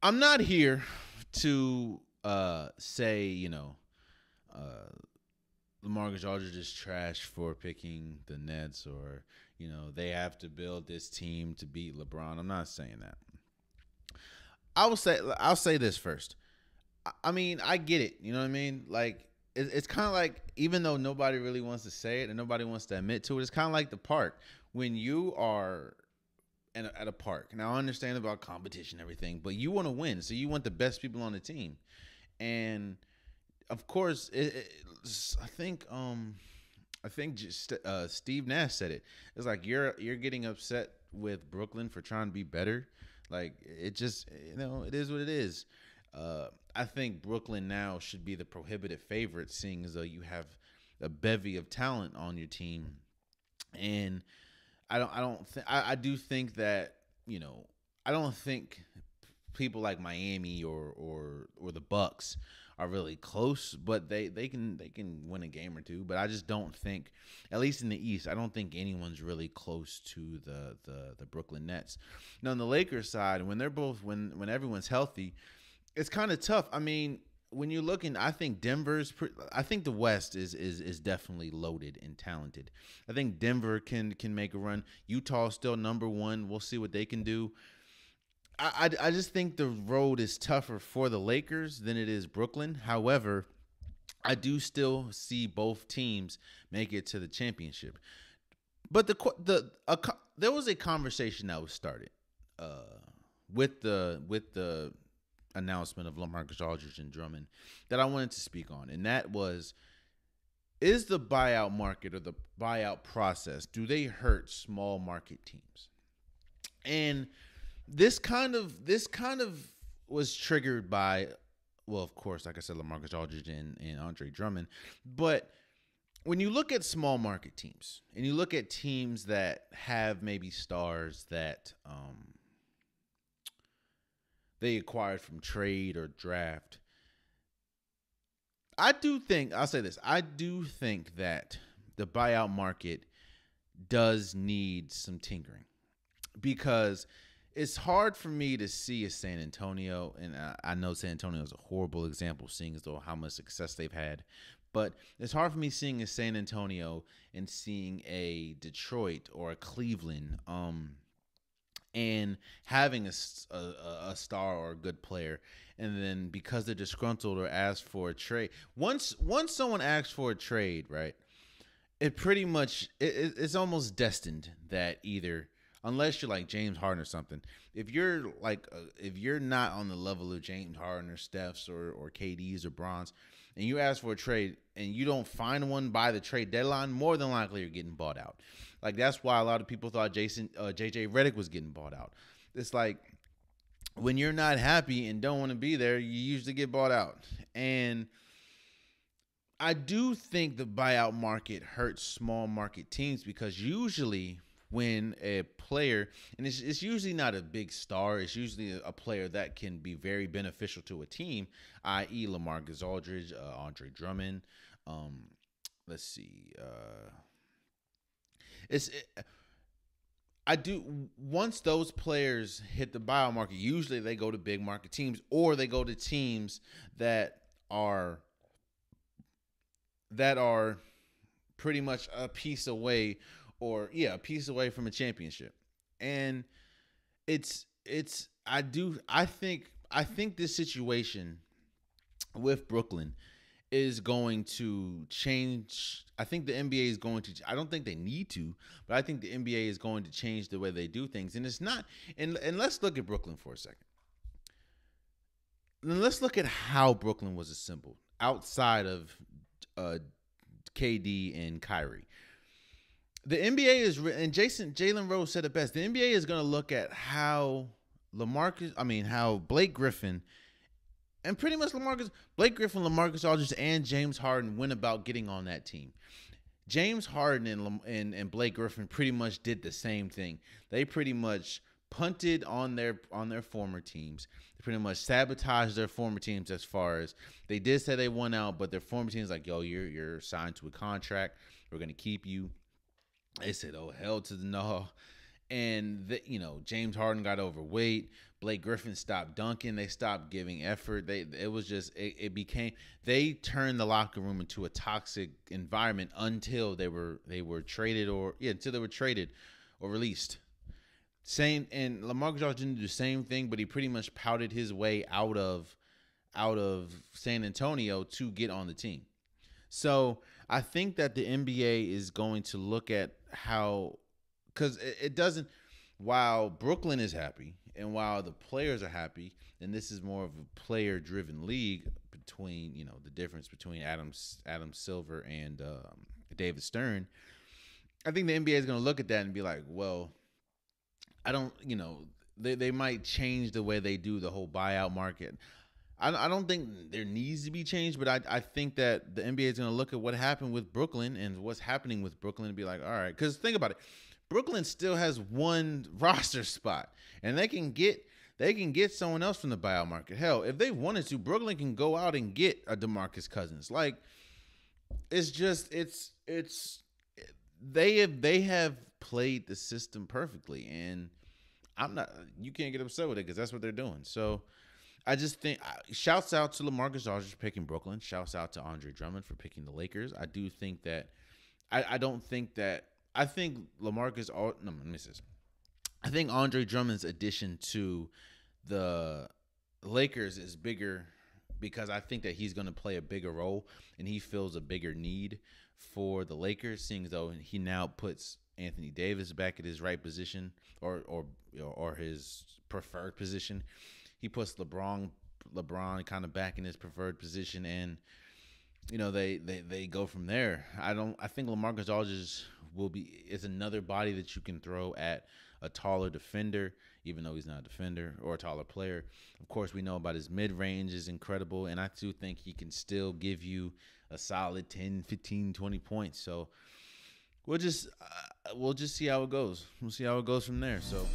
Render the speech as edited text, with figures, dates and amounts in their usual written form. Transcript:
I'm not here to say, uh, LaMarcus Aldridge is trash for picking the Nets, or they have to build this team to beat LeBron. I'm not saying that. I'll say this first. I mean, I get it. You know what I mean? Like it's kind of like, even though nobody really wants to say it and nobody wants to admit to it, it's kind of like the park when you are at a park. Now I understand about competition and everything, but you want to win, so you want the best people on the team. And of course, I think just Steve Nash said it. It's like you're getting upset with Brooklyn for trying to be better. Like it just it is what it is. I think Brooklyn now should be the prohibitive favorite, seeing as though you have a bevy of talent on your team, and I do think that I don't think people like Miami or the Bucks are really close, but they can win a game or two. But I just don't think, at least in the East, I don't think anyone's really close to the Brooklyn Nets. Now on the Lakers side, when everyone's healthy, it's kind of tough. I mean, when you're looking, I think I think the West is definitely loaded and talented. I think Denver can make a run. Utah's still number one. We'll see what they can do. I just think the road is tougher for the Lakers than it is Brooklyn. However, I do still see both teams make it to the championship. But there was a conversation that was started with the announcement of LaMarcus Aldridge and Drummond that I wanted to speak on, and that was, is the buyout market or the buyout process, do they hurt small market teams? And this kind of was triggered by, well, of course, like I said, LaMarcus Aldridge and Andre Drummond. But when you look at small market teams and you look at teams that have maybe stars that they acquired from trade or draft, I'll say this, I do think that the buyout market does need some tinkering, because it's hard for me to see a San Antonio, and I know San Antonio is a horrible example, seeing as though how much success they've had, but it's hard for me seeing a San Antonio and seeing a Detroit or a Cleveland, and having a star or a good player, and then because they're disgruntled or ask for a trade, once someone asks for a trade, right, it pretty much it's almost destined that either, unless you're like James Harden or something, if you're not on the level of James Harden or Steph's or KD's or Bron's, and you ask for a trade and you don't find one by the trade deadline, more than likely you're getting bought out. Like, that's why a lot of people thought JJ Redick was getting bought out. It's like, when you're not happy and don't want to be there, you usually get bought out. And I do think the buyout market hurts small market teams, because usually when a player, and it's usually not a big star, it's usually a player that can be very beneficial to a team, i.e. LaMarcus Aldridge, Andre Drummond. Let's see. Once those players hit the buyout market, usually they go to big market teams, or they go to teams that are pretty much a piece away, a piece away from a championship. And I think this situation with Brooklyn is going to change. I think the NBA is going to, I don't think they need to, but I think the NBA is going to change the way they do things. And it's not, and let's look at Brooklyn for a second. And let's look at how Brooklyn was assembled outside of KD and Kyrie. The NBA is, and Jalen Rose said it best, the NBA is going to look at how Blake Griffin, and pretty much Blake Griffin, LaMarcus Aldridge, and James Harden went about getting on that team. James Harden and Blake Griffin pretty much did the same thing. They pretty much punted on their former teams. They pretty much sabotaged their former teams, as far as they did say they won out, but their former teams like, yo, you're signed to a contract. We're going to keep you. They said, oh, hell to the no. And James Harden got overweight. Blake Griffin stopped dunking. They stopped giving effort. It became, they turned the locker room into a toxic environment until they were traded until they were traded or released. Same, and LaMarcus Aldridge didn't do the same thing, but he pretty much pouted his way out of San Antonio to get on the team. So I think that the NBA is going to look at how, because it doesn't, while Brooklyn is happy and while the players are happy, and this is more of a player-driven league between, the difference between Adam Silver and David Stern, I think the NBA is going to look at that and be like, well, I don't, they might change the way they do the whole buyout market. I don't think there needs to be change, but I think that the NBA is going to look at what happened with Brooklyn and what's happening with Brooklyn and be like, all right, because think about it. Brooklyn still has one roster spot, and they can get someone else from the buyout market. Hell, if they wanted to, Brooklyn can go out and get a DeMarcus Cousins. Like, they have played the system perfectly, and you can't get upset with it because that's what they're doing. So I just think, shouts out to LaMarcus Aldridge for picking Brooklyn. Shouts out to Andre Drummond for picking the Lakers. I do think that, I think LaMarcus, no, let me say this. I think Andre Drummond's addition to the Lakers is bigger because I think that he's going to play a bigger role and he feels a bigger need for the Lakers, seeing as though he now puts Anthony Davis back at his right position or his preferred position. He puts LeBron kind of back in his preferred position, and they go from there. I think LaMarcus Aldridge is another body that you can throw at a taller defender, even though he's not a defender, or a taller player. Of course, we know about his mid-range is incredible, and I do think he can still give you a solid 10, 15, 20 points. So we'll just see how it goes. We'll see how it goes from there. So